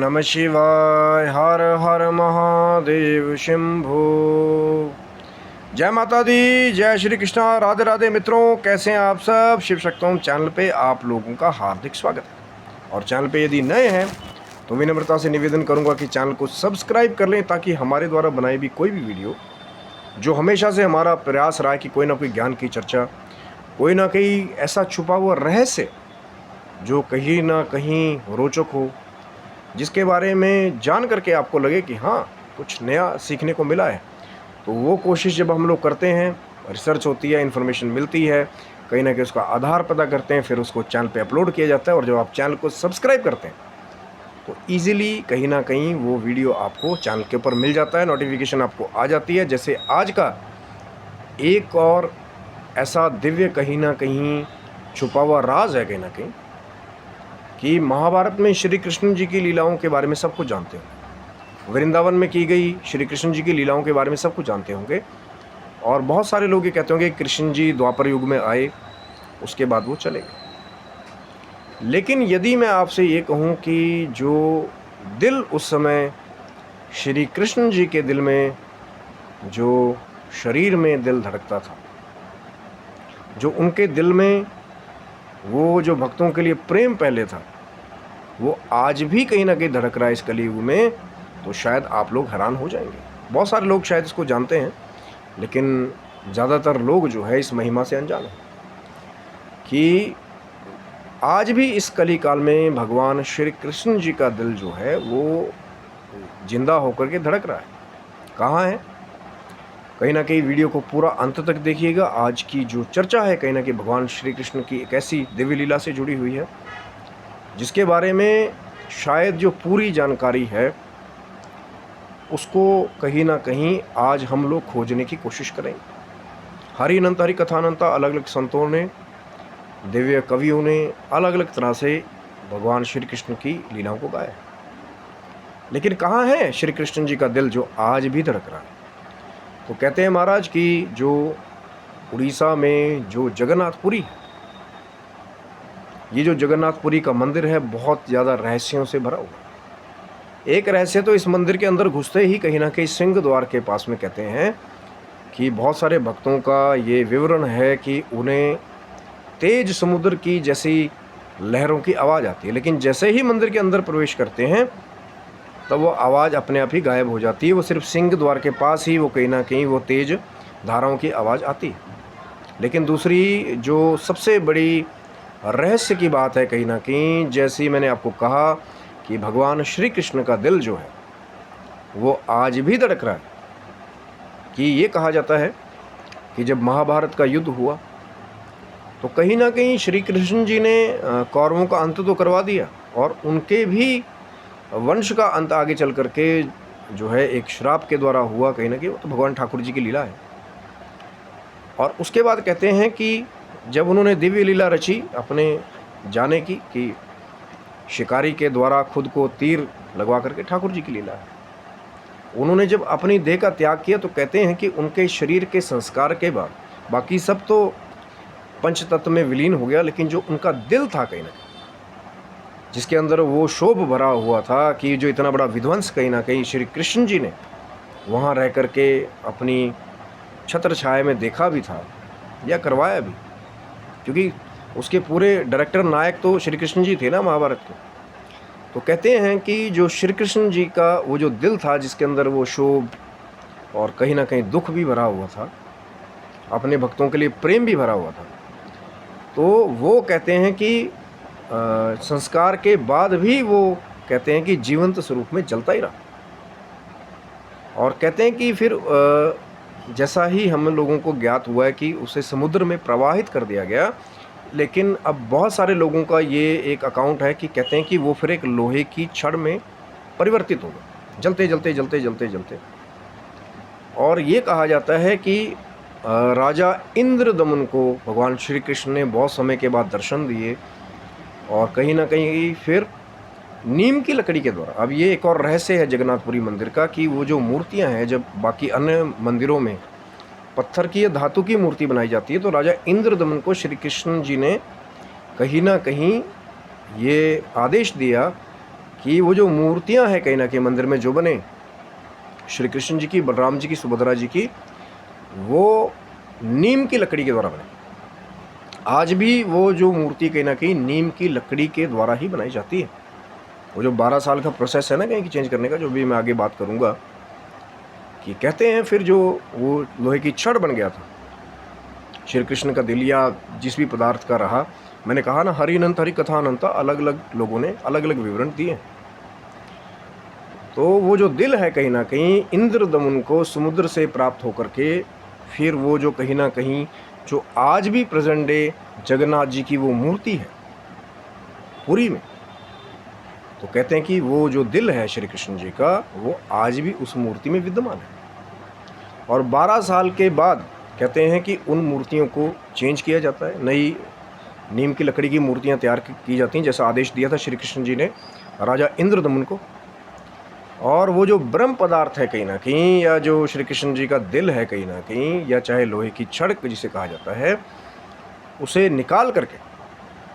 नमः शिवाय। हर हर महादेव शंभो। जय माता दी, जय श्री कृष्णा, राधे राधे। मित्रों, कैसे हैं आप सब। शिव शक्तोम चैनल पे आप लोगों का हार्दिक स्वागत है। और चैनल पे यदि नए हैं तो विनम्रता से निवेदन करूंगा कि चैनल को सब्सक्राइब कर लें, ताकि हमारे द्वारा बनाई भी कोई भी वीडियो, जो हमेशा से हमारा प्रयास रहा है कि कोई ना कोई ज्ञान की चर्चा, कोई ना कोई ऐसा छुपा हुआ रहस्य जो कहीं ना कहीं रोचक हो, जिसके बारे में जान करके आपको लगे कि हाँ, कुछ नया सीखने को मिला है, तो वो कोशिश जब हम लोग करते हैं, रिसर्च होती है, इन्फॉर्मेशन मिलती है, कहीं ना कहीं उसका आधार पता करते हैं, फिर उसको चैनल पे अपलोड किया जाता है। और जब आप चैनल को सब्सक्राइब करते हैं तो ईजिली कहीं ना कहीं वो वीडियो आपको चैनल के ऊपर मिल जाता है, नोटिफिकेशन आपको आ जाती है। जैसे आज का एक और ऐसा दिव्य कहीं ना कहीं छुपा हुआ राज है, कहीं ना कहीं, कि महाभारत में श्री कृष्ण जी की लीलाओं के बारे में सब कुछ जानते हो। वृंदावन में की गई श्री कृष्ण जी की लीलाओं के बारे में सब कुछ जानते होंगे। और बहुत सारे लोग ये कहते होंगे कि कृष्ण जी द्वापर युग में आए, उसके बाद वो चले गए। लेकिन यदि मैं आपसे ये कहूँ कि जो दिल उस समय श्री कृष्ण जी के दिल में, जो शरीर में दिल धड़कता था, जो उनके दिल में वो जो भक्तों के लिए प्रेम पहले था, वो आज भी कहीं ना कहीं धड़क रहा है इस कलयुग में, तो शायद आप लोग हैरान हो जाएंगे। बहुत सारे लोग शायद इसको जानते हैं, लेकिन ज़्यादातर लोग जो है इस महिमा से अनजान है कि आज भी इस कली काल में भगवान श्री कृष्ण जी का दिल जो है वो जिंदा होकर के धड़क रहा है। कहाँ है? कहीं ना कहीं वीडियो को पूरा अंत तक देखिएगा। आज की जो चर्चा है कहीं ना कहीं भगवान श्री कृष्ण की एक ऐसी दिव्य लीला से जुड़ी हुई है, जिसके बारे में शायद जो पूरी जानकारी है उसको कहीं ना कहीं आज हम लोग खोजने की कोशिश करें। हरि अनंत हरि कथानंता, अलग अलग संतों ने, दिव्य कवियों ने अलग अलग तरह से भगवान श्री कृष्ण की लीलाओं को गाया। लेकिन कहाँ है श्री कृष्ण जी का दिल जो आज भी धड़क रहा है? तो कहते हैं महाराज कि जो उड़ीसा में जो जगन्नाथपुरी है, ये जो जगन्नाथपुरी का मंदिर है, बहुत ज़्यादा रहस्यों से भरा हुआ। एक रहस्य तो इस मंदिर के अंदर घुसते ही कहीं ना कहीं सिंह द्वार के पास में कहते हैं कि बहुत सारे भक्तों का ये विवरण है कि उन्हें तेज समुद्र की जैसी लहरों की आवाज़ आती है, लेकिन जैसे ही मंदिर के अंदर प्रवेश करते हैं तब वो आवाज़ अपने आप ही गायब हो जाती है। वो सिर्फ सिंह द्वार के पास ही वो कहीं ना कहीं वो तेज धाराओं की आवाज़ आती है। लेकिन दूसरी जो सबसे बड़ी रहस्य की बात है, कहीं ना कहीं जैसे मैंने आपको कहा कि भगवान श्री कृष्ण का दिल जो है वो आज भी धड़क रहा है। कि ये कहा जाता है कि जब महाभारत का युद्ध हुआ तो कहीं ना कहीं श्री कृष्ण जी ने कौरवों का अंत तो करवा दिया, और उनके भी वंश का अंत आगे चल करके जो है एक श्राप के द्वारा हुआ। कहीं ना कहीं वो तो भगवान ठाकुर जी की लीला है। और उसके बाद कहते हैं कि जब उन्होंने दिव्य लीला रची अपने जाने की, कि शिकारी के द्वारा खुद को तीर लगवा करके, ठाकुर जी की लीला है, उन्होंने जब अपनी देह का त्याग किया तो कहते हैं कि उनके शरीर के संस्कार के बाद बाकी सब तो पंच तत्व में विलीन हो गया, लेकिन जो उनका दिल था कहीं ना कहीं, जिसके अंदर वो शोभ भरा हुआ था, कि जो इतना बड़ा विध्वंस कहीं ना कहीं श्री कृष्ण जी ने वहाँ रह करके अपनी छत्र छाया में देखा भी था या करवाया भी, क्योंकि उसके पूरे डायरेक्टर नायक तो श्री कृष्ण जी थे ना महाभारत के। तो कहते हैं कि जो श्री कृष्ण जी का वो जो दिल था, जिसके अंदर वो शोभ और कहीं ना कहीं दुख भी भरा हुआ था, अपने भक्तों के लिए प्रेम भी भरा हुआ था, तो वो कहते हैं कि संस्कार के बाद भी वो कहते हैं कि जीवंत स्वरूप में जलता ही रहा। और कहते हैं कि फिर जैसा ही हम लोगों को ज्ञात हुआ है कि उसे समुद्र में प्रवाहित कर दिया गया। लेकिन अब बहुत सारे लोगों का ये एक अकाउंट है कि कहते हैं कि वो फिर एक लोहे की छड़ में परिवर्तित हो गया, जलते जलते जलते जलते जलते। और ये कहा जाता है कि राजा इंद्रदमन को भगवान श्री कृष्ण ने बहुत समय के बाद दर्शन दिए, और कहीं ना कहीं फिर नीम की लकड़ी के द्वारा। अब ये एक और रहस्य है जगन्नाथपुरी मंदिर का, कि वो जो मूर्तियां हैं, जब बाकी अन्य मंदिरों में पत्थर की या धातु की मूर्ति बनाई जाती है, तो राजा इंद्रदमन को श्री कृष्ण जी ने कहीं ना कहीं ये आदेश दिया कि वो जो मूर्तियाँ हैं कहीं न कहीं मंदिर में जो बने, श्री कृष्ण जी की, बलराम जी की, सुभद्रा जी की, वो नीम की लकड़ी के द्वारा बने। आज भी वो जो मूर्ति कहीं न कहीं नीम की लकड़ी के द्वारा ही बनाई जाती है। वो जो 12 साल का प्रोसेस है ना कहीं की चेंज करने का, जो भी मैं आगे बात करूँगा, कि कहते हैं फिर जो वो लोहे की छड़ बन गया था, श्री कृष्ण का दिल या जिस भी पदार्थ का रहा, मैंने कहा ना हरि अनंत हरि कथा अनंता, अलग अलग लोगों ने अलग अलग विवरण दिए। तो वो जो दिल है कहीं ना कहीं इंद्रदमन को समुद्र से प्राप्त होकर के, फिर वो जो कहीं ना कहीं जो आज भी प्रेजेंट डे जगन्नाथ जी की वो मूर्ति है पुरी में, तो कहते हैं कि वो जो दिल है श्री कृष्ण जी का, वो आज भी उस मूर्ति में विद्यमान है। और 12 साल के बाद कहते हैं कि उन मूर्तियों को चेंज किया जाता है, नई नीम की लकड़ी की मूर्तियां तैयार की जाती हैं, जैसा आदेश दिया था श्री कृष्ण जी ने राजा इंद्रदमन को। और वो जो ब्रह्म पदार्थ है कहीं ना कहीं, या जो श्री कृष्ण जी का दिल है कहीं ना कहीं, या चाहे लोहे की छड़ जिसे कहा जाता है, उसे निकाल करके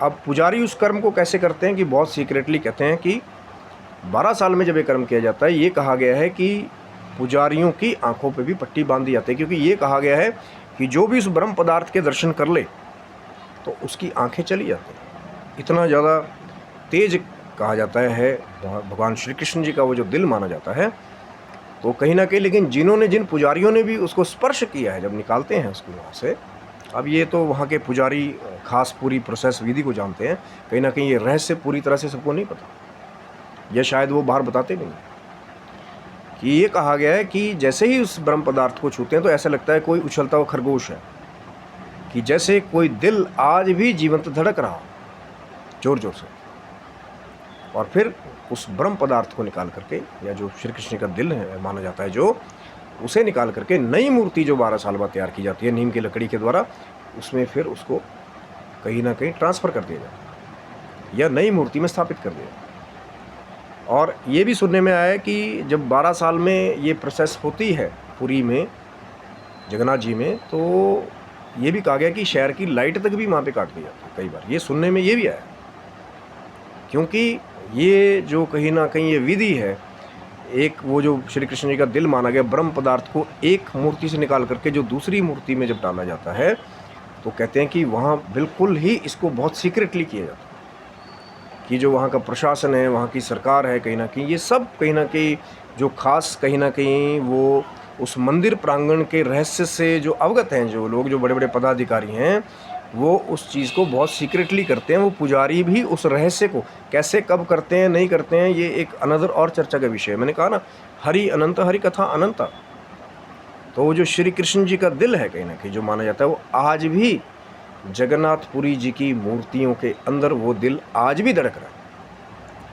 अब पुजारी उस कर्म को कैसे करते हैं कि बहुत सीक्रेटली कहते हैं कि 12 साल में जब ये कर्म किया जाता है, ये कहा गया है कि पुजारियों की आंखों पे भी पट्टी बांध दी जाती है, क्योंकि ये कहा गया है कि जो भी उस ब्रह्म पदार्थ के दर्शन कर ले तो उसकी आंखें चली जाती हैं। इतना ज़्यादा तेज कहा जाता है भगवान श्री कृष्ण जी का वो जो दिल माना जाता है। तो कहीं ना कहीं लेकिन जिन पुजारियों ने भी उसको स्पर्श किया है, जब निकालते हैं उसको वहाँ से, अब ये तो वहाँ के पुजारी खास पूरी प्रोसेस विधि को जानते हैं, कहीं ना कहीं ये रहस्य पूरी तरह से सबको नहीं पता, यह शायद वो बाहर बताते नहीं, कि ये कहा गया है कि जैसे ही उस ब्रह्म पदार्थ को छूते हैं तो ऐसा लगता है कोई उछलता हुआ खरगोश है, कि जैसे कोई दिल आज भी जीवंत धड़क रहा जोर जोर से। और फिर उस ब्रह्म पदार्थ को निकाल करके, या जो श्री कृष्ण का दिल है माना जाता है, जो उसे निकाल करके नई मूर्ति जो 12 साल बाद तैयार की जाती है नीम की लकड़ी के द्वारा, उसमें फिर उसको कहीं ना कहीं ट्रांसफ़र कर दिया जाता है या नई मूर्ति में स्थापित कर दिया। और ये भी सुनने में आया है कि जब 12 साल में ये प्रोसेस होती है पुरी में जगन्नाथ जी में, तो ये भी कहा गया कि शहर की लाइट तक भी वहाँ पे काट दी जाती है कई बार, ये सुनने में ये भी आया। क्योंकि ये जो कहीं ना कहीं ये विधि है, एक वो जो श्री कृष्ण जी का दिल माना गया ब्रह्म पदार्थ को एक मूर्ति से निकाल करके जो दूसरी मूर्ति में जब डाला जाता है, तो कहते हैं कि वहाँ बिल्कुल ही इसको बहुत सीक्रेटली किया जाता है, कि जो वहाँ का प्रशासन है, वहाँ की सरकार है, कहीं ना कहीं ये सब कहीं ना कहीं जो खास कहीं ना कहीं वो उस मंदिर प्रांगण के रहस्य से जो अवगत हैं, जो लोग जो बड़े बड़े पदाधिकारी हैं, वो उस चीज़ को बहुत सीक्रेटली करते हैं। वो पुजारी भी उस रहस्य को कैसे कब करते हैं नहीं करते हैं, ये एक अनदर और चर्चा का विषय है। मैंने कहा ना हरि अनंत हरि कथा अनंता, तो वो जो श्री कृष्ण जी का दिल है कहीं ना कहीं जो माना जाता है, वो आज भी जगन्नाथपुरी जी की मूर्तियों के अंदर वो दिल आज भी धड़क रहा है,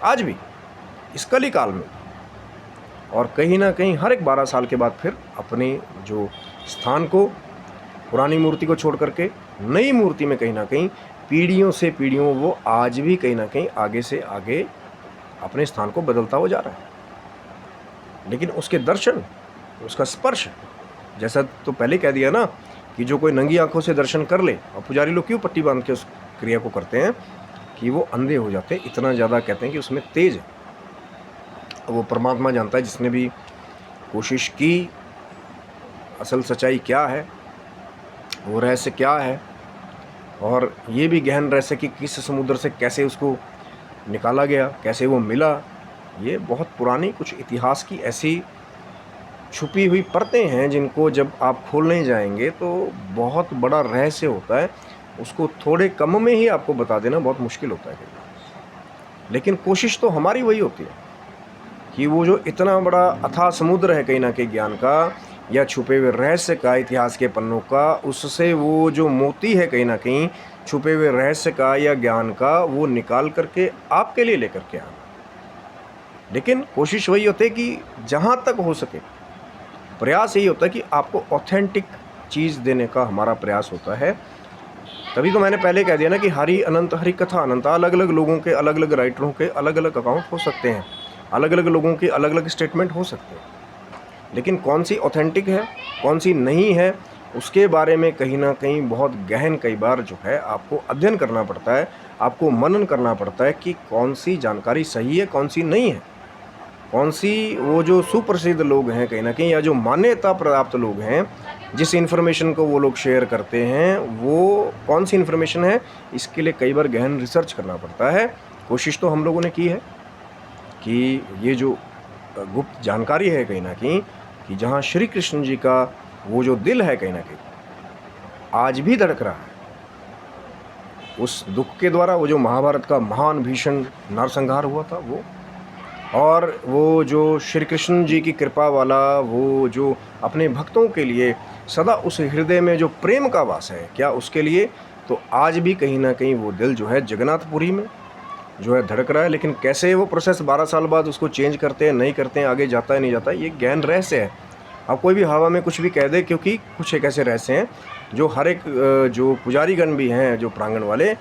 आज भी इस कली काल में। और कहीं ना कहीं हर एक 12 साल के बाद फिर अपने जो स्थान को, पुरानी मूर्ति को छोड़ करके नई मूर्ति में कहीं ना कहीं पीढ़ियों से पीढ़ियों वो आज भी कहीं ना कहीं आगे से आगे अपने स्थान को बदलता हुआ जा रहा है। लेकिन उसके दर्शन, उसका स्पर्श, जैसा तो पहले कह दिया ना कि जो कोई नंगी आंखों से दर्शन कर ले, और पुजारी लोग क्यों पट्टी बांध के उस क्रिया को करते हैं कि वो अंधे हो जाते हैं, इतना ज़्यादा कहते हैं कि उसमें तेज है। वो परमात्मा जानता है, जिसने भी कोशिश की असल सच्चाई क्या है, वो रहस्य क्या है, और ये भी गहन रहस्य कि किस समुद्र से कैसे उसको निकाला गया, कैसे वो मिला। ये बहुत पुरानी कुछ इतिहास की ऐसी छुपी हुई परतें हैं जिनको जब आप खोलने जाएंगे तो बहुत बड़ा रहस्य होता है, उसको थोड़े कम में ही आपको बता देना बहुत मुश्किल होता है। लेकिन कोशिश तो हमारी वही होती है कि वो जो इतना बड़ा अथाह समुद्र है कहीं ना कहीं ज्ञान का या छुपे हुए रहस्य का, इतिहास के पन्नों का, उससे वो जो मोती है कहीं ना कहीं छुपे हुए रहस्य का या ज्ञान का, वो निकाल करके आपके लिए लेकर के आना। लेकिन कोशिश वही होती है कि जहाँ तक हो सके प्रयास यही होता है कि आपको ऑथेंटिक चीज़ देने का हमारा प्रयास होता है। तभी तो मैंने पहले कह दिया ना कि हरि अनंत हरि कथा अनंत, अलग अलग लोगों के, अलग अलग राइटरों के अलग अलग अकाउंट हो सकते हैं, अलग अलग लोगों के अलग अलग स्टेटमेंट हो सकते हैं, लेकिन कौन सी ऑथेंटिक है कौन सी नहीं है, उसके बारे में कहीं ना कहीं बहुत गहन कई बार जो है आपको अध्ययन करना पड़ता है। आपको मनन करना पड़ता है कि कौन सी जानकारी सही है, कौन सी नहीं है, कौन सी वो जो सुप्रसिद्ध लोग हैं कहीं ना कहीं, या जो मान्यता प्राप्त लोग हैं, जिस इन्फॉर्मेशन को वो लोग शेयर करते हैं, वो कौन सी इन्फॉर्मेशन है। इसके लिए कई बार गहन रिसर्च करना पड़ता है। कोशिश तो हम लोगों ने की है कि ये जो गुप्त जानकारी है कहीं ना कहीं, कि जहाँ श्री कृष्ण जी का वो जो दिल है कहीं ना कहीं आज भी धड़क रहा है, उस दुख के द्वारा, वो जो महाभारत का महान भीषण नरसंहार हुआ था वो, और वो जो श्री कृष्ण जी की कृपा वाला वो जो अपने भक्तों के लिए सदा उस हृदय में जो प्रेम का वास है, क्या उसके लिए तो आज भी कहीं ना कहीं वो दिल जो है जगन्नाथपुरी में जो है धड़क रहा है। लेकिन कैसे वो प्रोसेस 12 साल बाद उसको चेंज करते हैं, नहीं करते हैं, आगे जाता है नहीं जाता है, ये गहन रहस्य है। अब कोई भी हवा में कुछ भी कह दे, क्योंकि कुछ एक ऐसे रहस्य हैं जो हर एक जो पुजारीगण भी हैं, जो प्रांगण वाले,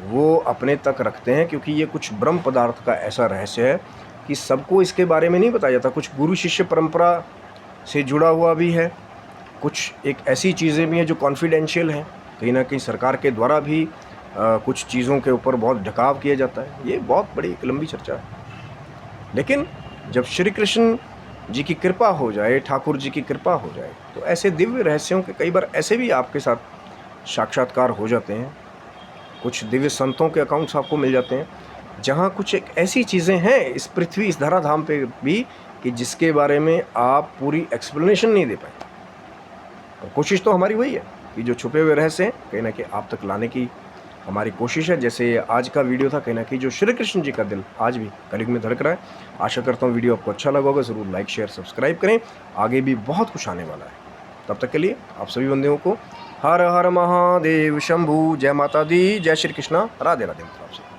वो अपने तक रखते हैं, क्योंकि ये कुछ ब्रह्म पदार्थ का ऐसा रहस्य है कि सबको इसके बारे में नहीं बताया जाता। कुछ गुरु शिष्य परंपरा से जुड़ा हुआ भी है, कुछ एक ऐसी चीज़ें भी हैं जो कॉन्फिडेंशियल हैं, कहीं ना कहीं सरकार के द्वारा भी कुछ चीज़ों के ऊपर बहुत ढकाव किया जाता है। ये बहुत बड़ी एक लंबी चर्चा है। लेकिन जब श्री कृष्ण जी की कृपा हो जाए, ठाकुर जी की कृपा हो जाए, तो ऐसे दिव्य रहस्यों के कई बार ऐसे भी आपके साथ साक्षात्कार हो जाते हैं। कुछ दिव्य संतों के अकाउंट्स आपको मिल जाते हैं, जहाँ कुछ एक ऐसी चीज़ें हैं इस पृथ्वी, इस धराधाम पे भी, कि जिसके बारे में आप पूरी एक्सप्लेनेशन नहीं दे पाए। और कोशिश तो हमारी वही है कि जो छुपे हुए रहस्य हैं कहीं ना कहीं आप तक लाने की हमारी कोशिश है। जैसे आज का वीडियो था, कहीं ना कहीं जो श्री कृष्ण जी का दिल आज भी कलयुग में धड़क रहा है। आशा करता हूँ वीडियो आपको अच्छा लगा होगा। ज़रूर लाइक शेयर सब्सक्राइब करें, आगे भी बहुत कुछ आने वाला है। तब तक के लिए आप सभी बंदियों को हर हर महादेव शंभू, जय माता दी, जय श्री कृष्णा, राधे राधे। आपसे